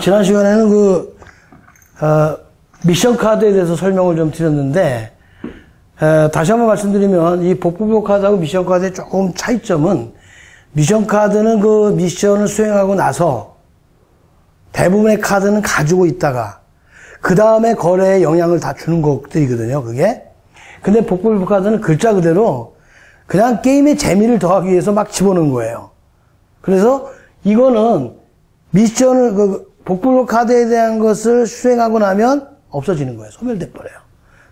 지난 시간에는 미션 카드에 대해서 설명을 좀 드렸는데, 다시 한번 말씀드리면, 이 복불복 카드하고 미션 카드의 조금 차이점은, 미션 카드는 그 미션을 수행하고 나서, 대부분의 카드는 가지고 있다가, 그 다음에 거래에 영향을 다 주는 것들이거든요, 그게. 근데 복불복 카드는 글자 그대로, 그냥 게임의 재미를 더하기 위해서 막 집어넣은 거예요. 그래서, 이거는, 미션을, 복불복 카드에 대한 것을 수행하고 나면 없어지는 거예요. 소멸돼 버려요.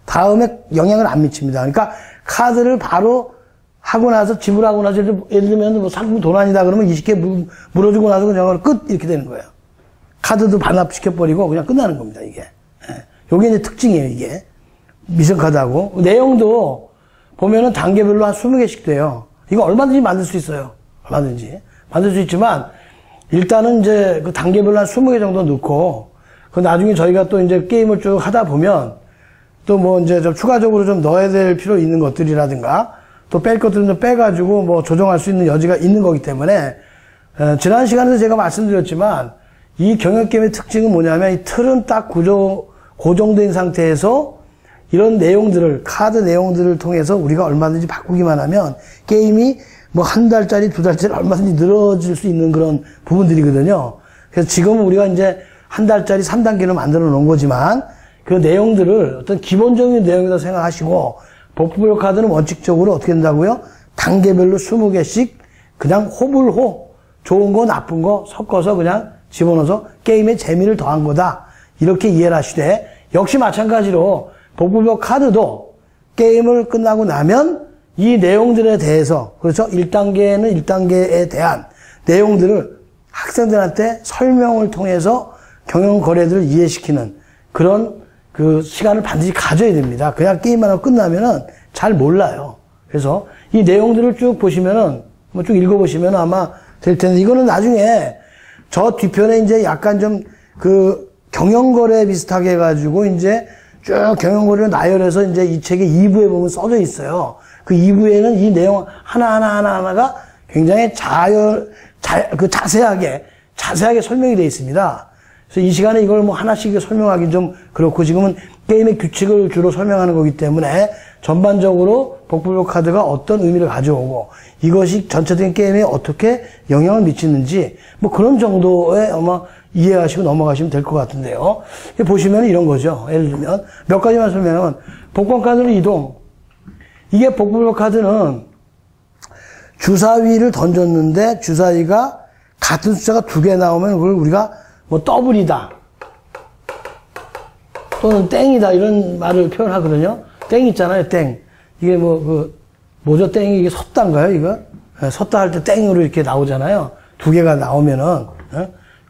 다음에 영향을 안 미칩니다. 그러니까 카드를 바로 하고 나서 지불하고 나서 예를 들면 뭐 상품 도난이다 그러면 20개 물어주고 나서 그냥 끝 이렇게 되는 거예요. 카드도 반납시켜 버리고 그냥 끝나는 겁니다. 이게. 요게 이제 특징이에요. 이게 미션 카드하고 내용도 보면은 단계별로 한 20개씩 돼요. 이거 얼마든지 만들 수 있어요. 얼마든지 만들 수 있지만. 일단은 이제 그 단계별로 한 20개 정도 넣고, 그 나중에 저희가 또 이제 게임을 쭉 하다 보면, 또 뭐 이제 좀 추가적으로 좀 넣어야 될 필요 있는 것들이라든가, 또 뺄 것들은 좀 빼가지고 뭐 조정할 수 있는 여지가 있는 거기 때문에, 지난 시간에도 제가 말씀드렸지만, 이 경영게임의 특징은 뭐냐면, 이 틀은 딱 고정된 상태에서 이런 내용들을, 카드 내용들을 통해서 우리가 얼마든지 바꾸기만 하면, 게임이 뭐 한 달짜리, 두 달짜리 얼마든지 늘어질 수 있는 그런 부분들이거든요. 그래서 지금은 우리가 이제 한 달짜리 3단계로 만들어 놓은 거지만 그 내용들을 어떤 기본적인 내용이라고 생각하시고 복불복 카드는 원칙적으로 어떻게 된다고요? 단계별로 20개씩 그냥 호불호 좋은 거 나쁜 거 섞어서 그냥 집어넣어서 게임의 재미를 더한 거다. 이렇게 이해를 하시되 역시 마찬가지로 복불복 카드도 게임을 끝나고 나면 이 내용들에 대해서, 그렇죠? 1단계는 1단계에 대한 내용들을 학생들한테 설명을 통해서 경영 거래들을 이해시키는 그런 그 시간을 반드시 가져야 됩니다. 그냥 게임만 하고 끝나면은 잘 몰라요. 그래서 이 내용들을 쭉 보시면은, 뭐 쭉 읽어보시면 아마 될 텐데, 이거는 나중에 저 뒤편에 이제 약간 좀 그 경영 거래 비슷하게 해가지고 이제 쭉 경영 거래를 나열해서 이제 이 책의 2부에 보면 써져 있어요. 그 2부에는 이 내용 하나가 굉장히 자세하게 설명이 되어 있습니다. 그래서 이 시간에 이걸 뭐 하나씩 설명하기 좀 그렇고 지금은 게임의 규칙을 주로 설명하는 거기 때문에 전반적으로 복불복 카드가 어떤 의미를 가져오고 이것이 전체적인 게임에 어떻게 영향을 미치는지 뭐 그런 정도의 아마 이해하시고 넘어가시면 될 것 같은데요. 보시면 이런 거죠. 예를 들면 몇 가지만 설명하면 복권 카드로 이동. 이게 복불복 카드는 주사위를 던졌는데 주사위가 같은 숫자가 2개 나오면 그걸 우리가 뭐 더블이다 또는 땡이다 이런 말을 표현하거든요. 땡 있잖아요. 땡. 이게 뭐죠? 땡이 이게 섰다인가요? 이거? 섰다 할 때 땡으로 이렇게 나오잖아요. 2개가 나오면은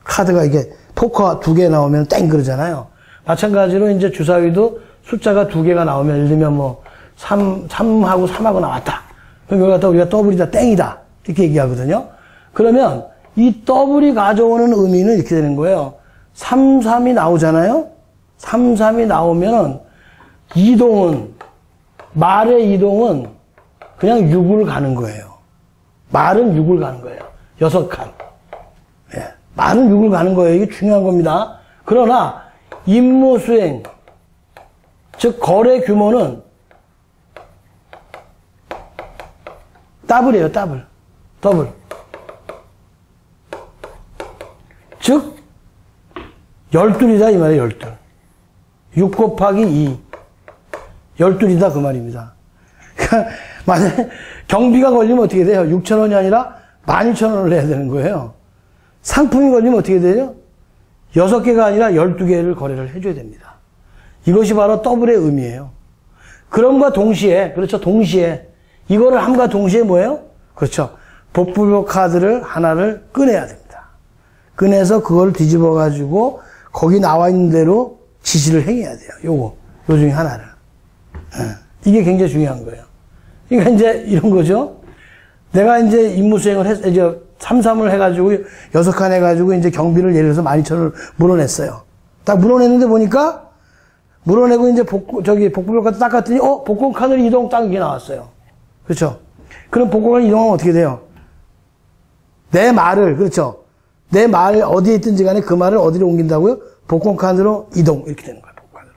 카드가 이게 포커 2개 나오면 땡 그러잖아요. 마찬가지로 이제 주사위도 숫자가 2개가 나오면 예를 들면 뭐 3하고 3하고 나왔다. 그럼 여기 갖다 우리가 더블이다, 땡이다. 이렇게 얘기하거든요. 그러면 이 더블이 가져오는 의미는 이렇게 되는 거예요. 3, 3이 나오잖아요. 3, 3이 나오면은 말의 이동은 그냥 6을 가는 거예요. 말은 6을 가는 거예요. 6칸. 예. 말은 6을 가는 거예요. 이게 중요한 겁니다. 그러나 임무 수행, 즉 거래 규모는 더블이에요, 더블. 즉, 12이다, 이 말이에요, 12. 6 곱하기 2. 12이다, 그 말입니다. 그러니까, 만약에 경비가 걸리면 어떻게 돼요? 6,000원이 아니라 12,000원을 내야 되는 거예요. 상품이 걸리면 어떻게 돼요? 6개가 아니라 12개를 거래를 해줘야 됩니다. 이것이 바로 더블의 의미예요. 그럼과 동시에, 그렇죠, 동시에, 이거를 함과 동시에 뭐예요? 그렇죠. 복불복 카드를 하나를 꺼내야 됩니다. 꺼내서 그걸 뒤집어 가지고 거기 나와 있는 대로 지시를 행해야 돼요. 요 중에 하나를. 이게 굉장히 중요한 거예요. 그러니까 이제 이런 거죠. 내가 이제 임무 수행을 이제 3-3을 해가지고 6칸 해가지고 이제 경비를 예를 들어서 12,000원을 물어냈어요. 딱 물어냈는데 보니까 물어내고 이제 복구별 카드 딱 갔더니, 복권 카드로 이동 딱 이게 나왔어요. 그렇죠? 그럼 복권 카드 이동하면 어떻게 돼요? 내 말을, 그렇죠? 내 말 어디에 있든지 간에 그 말을 어디로 옮긴다고요? 복권 카드로 이동. 이렇게 되는 거예요, 복권 카드로.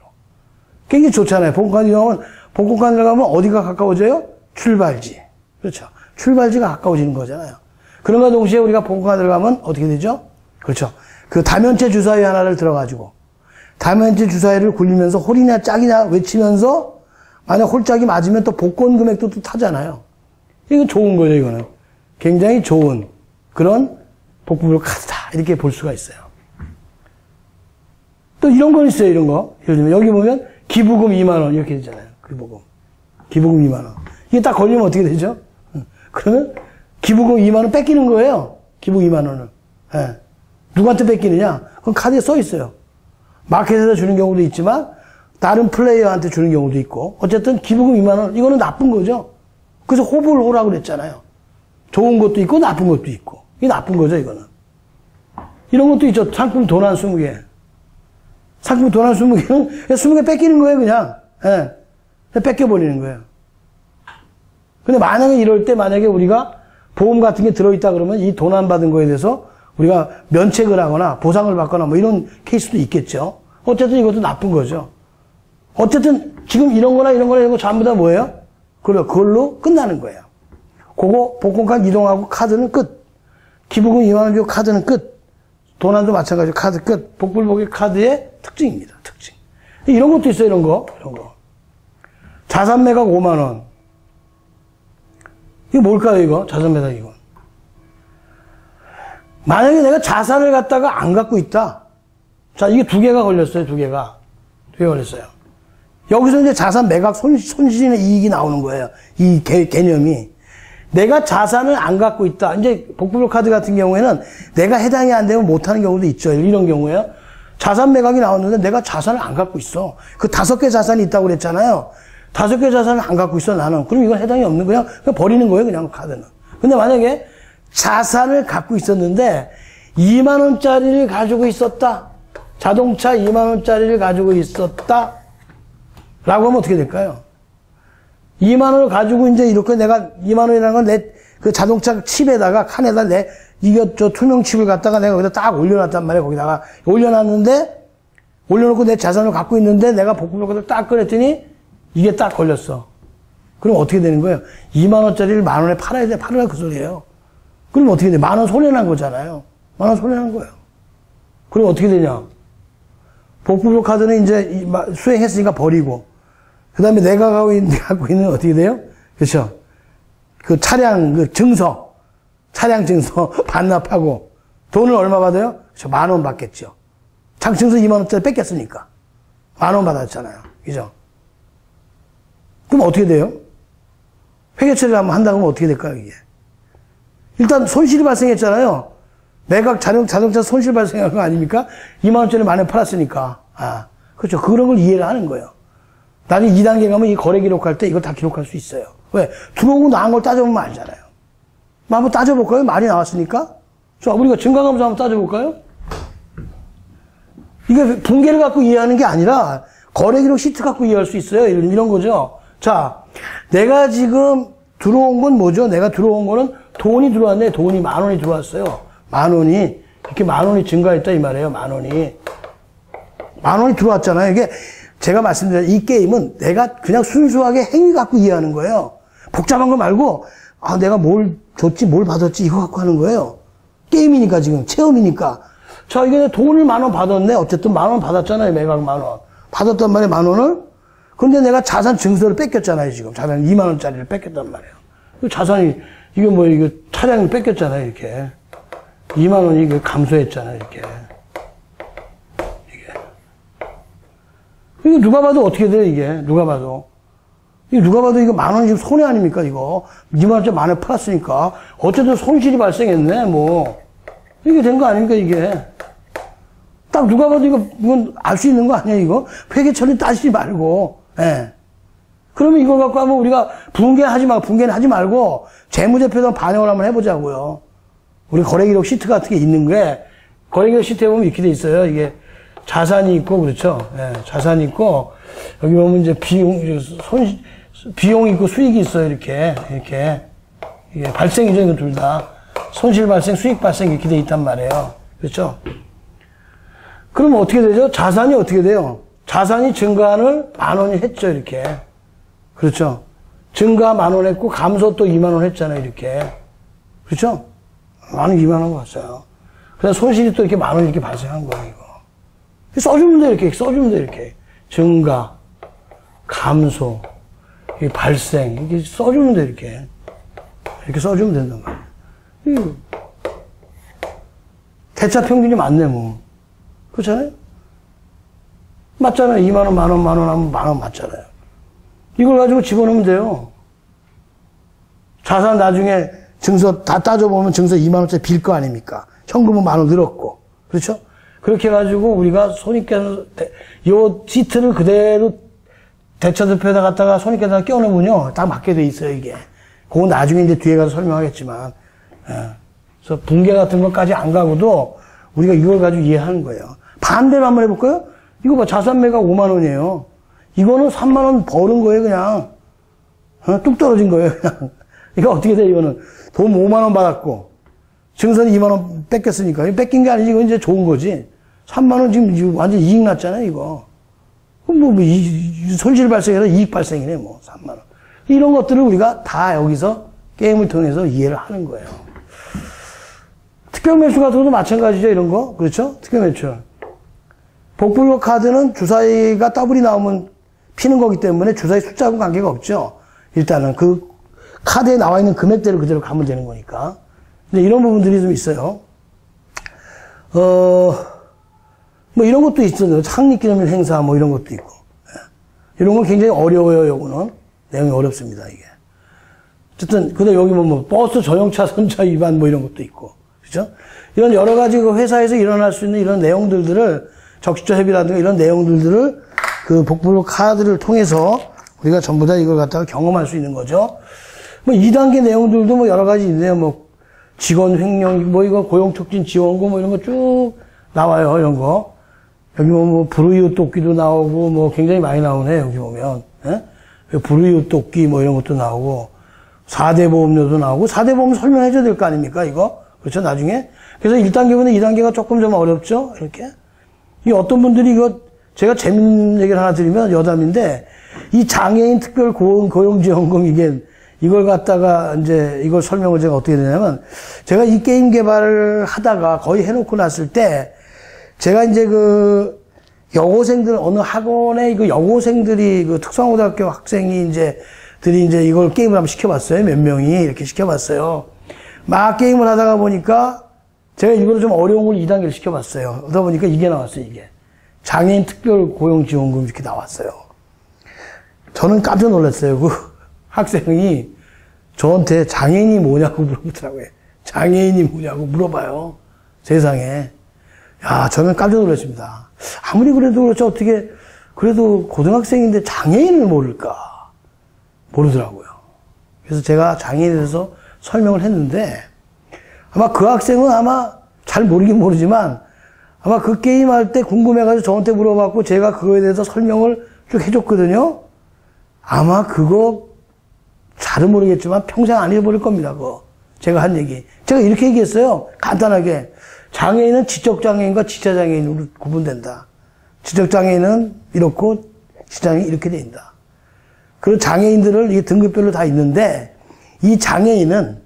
굉장히 좋잖아요. 복권 카드 이동하면, 복권 카드로 가면 어디가 가까워져요? 출발지. 그렇죠? 출발지가 가까워지는 거잖아요. 그런가 동시에 우리가 복권 카드로 가면 어떻게 되죠? 그렇죠? 그 다면체 주사위 하나를 들어가지고, 다면체 주사위를 굴리면서 홀이냐 짝이냐 외치면서, 만약 홀짝이 맞으면 또 복권 금액도 또 타잖아요. 이거 좋은 거죠, 이거는. 굉장히 좋은 그런 복부별 카드다. 이렇게 볼 수가 있어요. 또 이런 건 있어요, 이런 거. 예를 들면 여기 보면 기부금 2만원 이렇게 되잖아요. 기부금 2만원. 이게 딱 걸리면 어떻게 되죠? 그러면 기부금 2만원 뺏기는 거예요. 기부금 2만원을. 예. 누구한테 뺏기느냐? 그건 카드에 써 있어요. 마켓에서 주는 경우도 있지만 다른 플레이어한테 주는 경우도 있고 어쨌든 기부금 2만원 이거는 나쁜 거죠. 그래서 호불 호라고 그랬잖아요. 좋은 것도 있고 나쁜 것도 있고 이게 나쁜 거죠 이거는. 이런 것도 있죠. 상품 돈 한 20개. 상품 돈 한 20개는 20개 뺏기는 거예요 그냥. 예. 뺏겨버리는 거예요. 근데 만약에 이럴 때 만약에 우리가 보험 같은 게 들어있다 그러면 이 돈 안 받은 거에 대해서 우리가 면책을 하거나 보상을 받거나 뭐 이런 케이스도 있겠죠. 어쨌든 이것도 나쁜 거죠. 어쨌든 지금 이런 거나 이런 거 전부 다 뭐예요? 그걸로 끝나는 거예요. 그거 복권카드 이동하고 카드는 끝. 기부금 2만원 주고 카드는 끝. 도난도 마찬가지로 카드 끝. 복불복의 카드의 특징입니다. 특징. 이런 것도 있어요. 이런 거. 자산 매각 5만원. 이거 뭘까요 이거? 자산 매각 이거. 만약에 내가 자산을 갖다가 안 갖고 있다. 자, 이게 2개가 걸렸어요. 2개가 걸렸어요. 여기서 이제 자산 매각 손실이나 이익이 나오는 거예요. 이 개념이. 내가 자산을 안 갖고 있다. 이제 복불복 카드 같은 경우에는 내가 해당이 안 되면 못 하는 경우도 있죠. 이런 경우에요. 자산 매각이 나왔는데 내가 자산을 안 갖고 있어. 그 5개 자산이 있다고 그랬잖아요. 5개 자산을 안 갖고 있어, 나는. 그럼 이건 해당이 없는 거야. 그냥 버리는 거예요, 그냥 카드는. 근데 만약에 자산을 갖고 있었는데 2만원짜리를 가지고 있었다. 자동차 2만원짜리를 가지고 있었다. 라고 하면 어떻게 될까요? 2만원을 가지고 이제 이렇게 내가 2만원이라는 건 내 그 자동차 칩에다가 칸에다 저 투명 칩을 갖다가 내가 거기다 딱 올려놨단 말이에요. 거기다가 올려놨는데 올려놓고 내 자산을 갖고 있는데 내가 복구표를 딱 꺼냈더니 이게 딱 걸렸어. 그럼 어떻게 되는 거예요? 2만원짜리를 만원에 팔아야 돼. 팔으라 그 소리예요. 그럼 어떻게 돼? 만원 손해난 거잖아요. 만원 손해난 거예요. 그럼 어떻게 되냐? 복구표 카드는 이제 수행했으니까 버리고, 그 다음에 내가 갖고 있는 어떻게 돼요? 그렇죠? 그 차량 증서 반납하고, 돈을 얼마 받아요? 그렇죠? 10,000원 받겠죠. 증서 2만원짜리 뺏겼으니까. 10,000원 받았잖아요. 그죠? 그럼 어떻게 돼요? 회계 처리를 한번 한다고 하면 어떻게 될까요, 이게? 일단 손실이 발생했잖아요. 매각 자동차 손실 발생한 거 아닙니까? 2만원짜리 만원에 팔았으니까. 그렇죠. 그런 걸 이해를 하는 거예요. 나중에 2단계 가면 이 거래 기록할 때 이걸 다 기록할 수 있어요. 왜? 들어오고 나온 걸 따져보면 알잖아요. 한번 따져볼까요? 말이 나왔으니까. 자, 우리가 증가감사 한번 따져볼까요? 이게 분계를 갖고 이해하는 게 아니라 거래 기록 시트 갖고 이해할 수 있어요. 이런 거죠. 자, 내가 지금 들어온 건 뭐죠? 내가 들어온 거는 돈이 들어왔네. 돈이 10,000원이 들어왔어요. 10,000원이. 이렇게 10,000원이 증가했다 이 말이에요. 10,000원이. 10,000원이 들어왔잖아요. 이게 제가 말씀드린 이 게임은 내가 그냥 순수하게 행위 갖고 이해하는 거예요. 복잡한 거 말고 내가 뭘 줬지 뭘 받았지 이거 갖고 하는 거예요. 게임이니까 지금 체험이니까. 자, 이게 돈을 10,000원 받았네. 어쨌든 10,000원 받았잖아요. 매각 10,000원. 받았단 말이에요. 10,000원을. 근데 내가 자산 증서를 뺏겼잖아요. 지금 자산 2만원짜리를 뺏겼단 말이에요. 자산이 이게 이거 차량을 뺏겼잖아요. 이렇게 2만원이 이게 감소했잖아요. 이게 이거 누가 봐도 어떻게 돼요, 이게? 누가 봐도. 누가 봐도 이거 10,000원 지금 손해 아닙니까, 이거? 2만원짜리 10,000원에 팔았으니까. 어쨌든 손실이 발생했네, 뭐. 이게 된 거 아닙니까, 이게? 딱 누가 봐도 이건 알 수 있는 거 아니야, 이거? 회계 처리 따지지 말고, 예. 그러면 이걸 갖고 하면 우리가 분개는 하지 말고, 재무제표에다 반영을 한번 해보자고요. 우리 거래기록 시트 같은 게 있는 게, 거래기록 시트에 보면 이렇게 돼 있어요, 이게. 자산이 있고, 그렇죠? 예, 자산이 있고, 여기 보면 이제 비용이 있고 수익이 있어요, 이렇게. 이게 발생이죠, 이거 둘 다. 손실 발생, 수익 발생 이렇게 돼 있단 말이에요. 그렇죠? 그럼 어떻게 되죠? 자산이 어떻게 돼요? 자산이 증가를 10,000원이 했죠, 이렇게. 그렇죠? 증가 10,000원 했고, 감소 또 20,000원 했잖아요, 이렇게. 그렇죠? 20,000원 왔어요. 그래서 손실이 또 이렇게 10,000원 이렇게 발생한 거예요, 이거. 써주면 돼, 이렇게. 써주면 돼, 이렇게. 증가, 감소, 발생, 이렇게 써주면 돼, 이렇게. 이렇게 써주면 된단 말이에요. 대차 평균이 맞네, 뭐. 그렇잖아요? 맞잖아요. 20,000원, 10,000원, 10,000원 하면 10,000원 맞잖아요. 이걸 가지고 집어넣으면 돼요. 자산 나중에 증서 다 따져보면 증서 20,000원짜리 빌 거 아닙니까? 현금은 10,000원 늘었고. 그렇죠? 그렇게 해가지고 우리가 손익계산, 요 시트를 그대로 대차대표에다 갖다가 손익계산에 끼워놓으면요. 딱 맞게 돼 있어요, 이게. 그건 나중에 이제 뒤에 가서 설명하겠지만. 예. 그래서 붕괴 같은 것까지 안 가고도 우리가 이걸 가지고 이해하는 거예요. 반대로 한번 해볼까요? 이거 봐, 자산매가 50,000원이에요. 이거는 30,000원 버는 거예요, 그냥. 뚝 떨어진 거예요, 그냥. 이거 어떻게 돼, 이거는. 돈 50,000원 받았고, 증선이 20,000원 뺏겼으니까. 뺏긴 게 아니지, 이건 이제 좋은 거지. 30,000원 지금 완전 이익 났잖아요, 이거. 손실 발생해서 이익 발생이네, 뭐, 30,000원. 이런 것들을 우리가 다 여기서 게임을 통해서 이해를 하는 거예요. 특별 매수 같은 것도 마찬가지죠, 이런 거. 그렇죠? 특별 매출. 복불복 카드는 주사위가 더블이 나오면 피는 거기 때문에 주사위 숫자하고 관계가 없죠. 일단은 그 카드에 나와 있는 금액대로 그대로 가면 되는 거니까. 근데 이런 부분들이 좀 있어요. 뭐 이런 것도 있어요. 창립기념일 행사 뭐 이런 것도 있고. 이런 건 굉장히 어려워요, 요거는. 내용이 어렵습니다, 이게. 어쨌든, 근데 여기 뭐 버스 전용차 선차 위반 뭐 이런 것도 있고. 그죠? 이런 여러 가지 그 회사에서 일어날 수 있는 이런 내용들을 적시적 협의라든가 이런 내용들을 그 복불복 카드를 통해서 우리가 전부 다 이걸 갖다가 경험할 수 있는 거죠. 뭐 2단계 내용들도 뭐 여러 가지 있네요. 뭐 직원 횡령, 뭐 이거 고용촉진 지원금 뭐 이런 거 쭉 나와요. 이런 거. 여기 뭐 불우이웃 돕기도 나오고 뭐 굉장히 많이 나오네. 여기 보면. 예? 불우이웃 돕기 뭐 이런 것도 나오고 4대 보험료도 나오고 4대 보험 설명해줘야 될 거 아닙니까? 이거. 그렇죠? 나중에. 그래서 1단계보다 2단계가 조금 좀 어렵죠? 이렇게. 이 어떤 분들이 이거 제가 재밌는 얘기를 하나 드리면 여담인데 이 장애인 특별 고용지원금 이걸 갖다가 이제 이걸 설명을 제가 어떻게 되냐면 제가 이 게임 개발을 하다가 거의 해놓고 났을 때 제가 이제 그 여고생들 어느 학원에 그 여고생들이 그 특성고등학교 학생이 들이 이제 이걸 게임을 한번 시켜봤어요. 몇 명이 이렇게 시켜봤어요. 막 게임을 하다가 보니까 제가 이거를 좀 어려운 걸 2단계를 시켜봤어요. 그러다 보니까 이게 나왔어요, 이게. 장애인 특별 고용지원금 이렇게 나왔어요. 저는 깜짝 놀랐어요. 그 학생이 저한테 장애인이 뭐냐고 물어보더라고요. 장애인이 뭐냐고 물어봐요. 세상에. 야, 저는 깜짝 놀랐습니다. 아무리 그래도 그렇죠. 어떻게, 그래도 고등학생인데 장애인을 모를까? 모르더라고요. 그래서 제가 장애인에 대해서 설명을 했는데, 아마 그 학생은 아마 잘 모르긴 모르지만, 아마 그 게임할 때 궁금해가지고 저한테 물어봤고, 제가 그거에 대해서 설명을 쭉 해줬거든요. 아마 그거 잘은 모르겠지만 평생 안 잊어버릴 겁니다, 그거. 제가 한 얘기. 제가 이렇게 얘기했어요. 간단하게. 장애인은 지적장애인과 지체장애인으로 구분된다. 지적장애인은 이렇고, 지체장애인이 이렇게 된다. 그리고 장애인들을 이 등급별로 다 있는데, 이 장애인은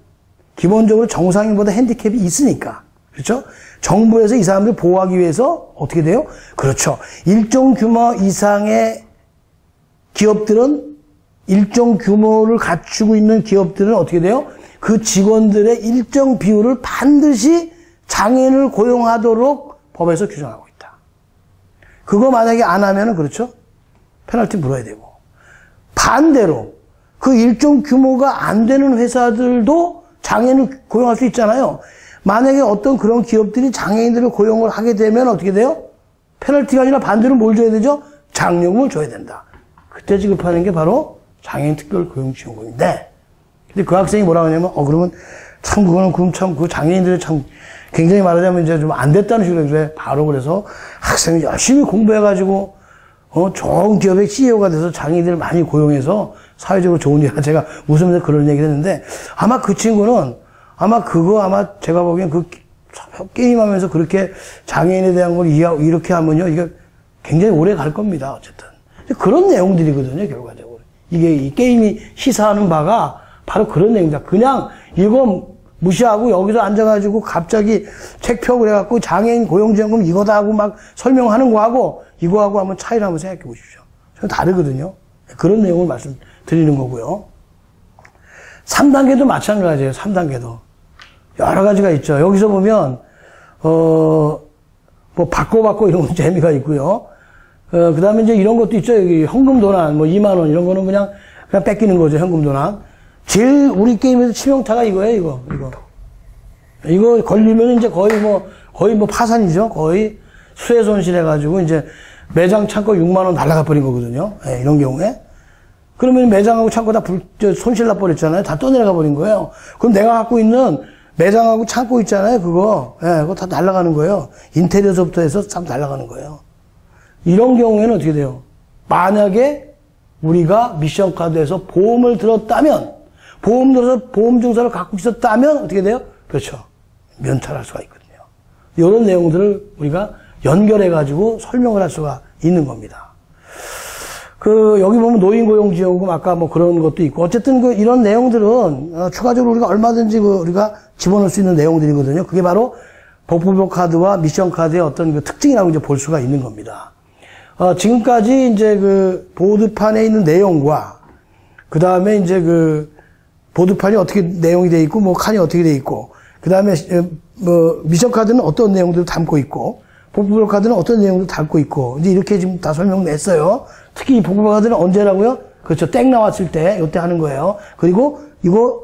기본적으로 정상인보다 핸디캡이 있으니까. 그렇죠? 정부에서 이 사람들 보호하기 위해서 어떻게 돼요? 그렇죠. 일정 규모 이상의 기업들은 일정 규모를 갖추고 있는 기업들은 어떻게 돼요? 그 직원들의 일정 비율을 반드시 장애인을 고용하도록 법에서 규정하고 있다. 그거 만약에 안 하면은 그렇죠? 페널티 물어야 되고. 반대로 그 일정 규모가 안 되는 회사들도 장애인을 고용할 수 있잖아요. 만약에 어떤 그런 기업들이 장애인들을 고용을 하게 되면 어떻게 돼요? 페널티가 아니라 반대로 뭘 줘야 되죠? 장려금을 줘야 된다. 그때 지급하는 게 바로 장애인 특별 고용지원금인데, 근데 그 학생이 뭐라고 하냐면, 그러면 참 그거는 그럼 참 그 장애인들의 참 굉장히 말하자면 이제 좀 안 됐다는 식으로 이제 바로 그래서 학생이 열심히 공부해가지고 좋은 기업의 CEO가 돼서 장애인들을 많이 고용해서 사회적으로 좋은 일, 제가 웃으면서 그런 얘기를 했는데 아마 그 친구는 아마 제가 보기엔 그 게임하면서 그렇게 장애인에 대한 걸 이렇게 하면요, 이게 굉장히 오래 갈 겁니다. 어쨌든. 그런 내용들이거든요, 결과적으로. 이게 이 게임이 시사하는 바가 바로 그런 내용이다. 그냥 이거 무시하고 여기서 앉아가지고 갑자기 책 펴고 그래갖고 장애인 고용지원금 이거다 하고 막 설명하는 거하고 이거하고 한번 차이를 한번 생각해 보십시오. 좀 다르거든요. 그런 내용을 말씀드리는 거고요. 3단계도 마찬가지예요. 3단계도. 여러 가지가 있죠. 여기서 보면 뭐 받고 이런 재미가 있고요. 그 다음에 이제 이런 것도 있죠. 여기 현금 도난, 뭐 2만 원 이런 거는 그냥 뺏기는 거죠. 현금 도난. 제일 우리 게임에서 치명타가 이거예요. 이거 걸리면 이제 거의 뭐 파산이죠. 거의 수혜 손실해가지고 이제 매장 창고 6만 원 날라가 버린 거거든요. 예, 이런 경우에. 그러면 매장하고 창고 다 손실 나버렸잖아요. 다 떠내려가 버린 거예요. 그럼 내가 갖고 있는 매장하고 창고 있잖아요. 그거 다 날아가는 거예요. 인테리어서부터 해서 싹 날아가는 거예요. 이런 경우에는 어떻게 돼요? 만약에 우리가 미션 카드에서 보험을 들었다면, 보험 들어서 보험 증서를 갖고 있었다면 어떻게 돼요? 그렇죠. 면탈할 수가 있거든요. 이런 내용들을 우리가 연결해가지고 설명을 할 수가 있는 겁니다. 여기 보면 노인고용지원금 아까 뭐 그런 것도 있고, 어쨌든 이런 내용들은 추가적으로 우리가 얼마든지 우리가 집어넣을 수 있는 내용들이거든요. 그게 바로 복부복 카드와 미션 카드의 어떤 특징이라고 이제 볼 수가 있는 겁니다. 지금까지 이제 보드판에 있는 내용과, 그 다음에 이제 보드판이 어떻게 내용이 돼 있고, 뭐 칸이 어떻게 돼 있고, 그 다음에 미션 카드는 어떤 내용들을 담고 있고, 복부복 카드는 어떤 내용들을 담고 있고, 이제 이렇게 지금 다 설명냈어요. 특히 이 복부복 카드는 언제라고요? 그렇죠. 땡 나왔을 때, 요때 하는 거예요. 그리고 이거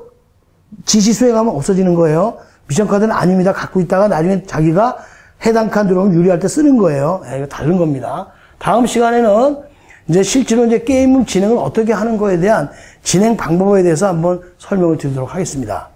지시 수행하면 없어지는 거예요. 미션 카드는 아닙니다. 갖고 있다가 나중에 자기가 해당 칸 들어오면 유리할 때 쓰는 거예요. 이거 다른 겁니다. 다음 시간에는 이제 실제로 이제 게임 진행을 어떻게 하는 거에 대한 진행 방법에 대해서 한번 설명을 드리도록 하겠습니다.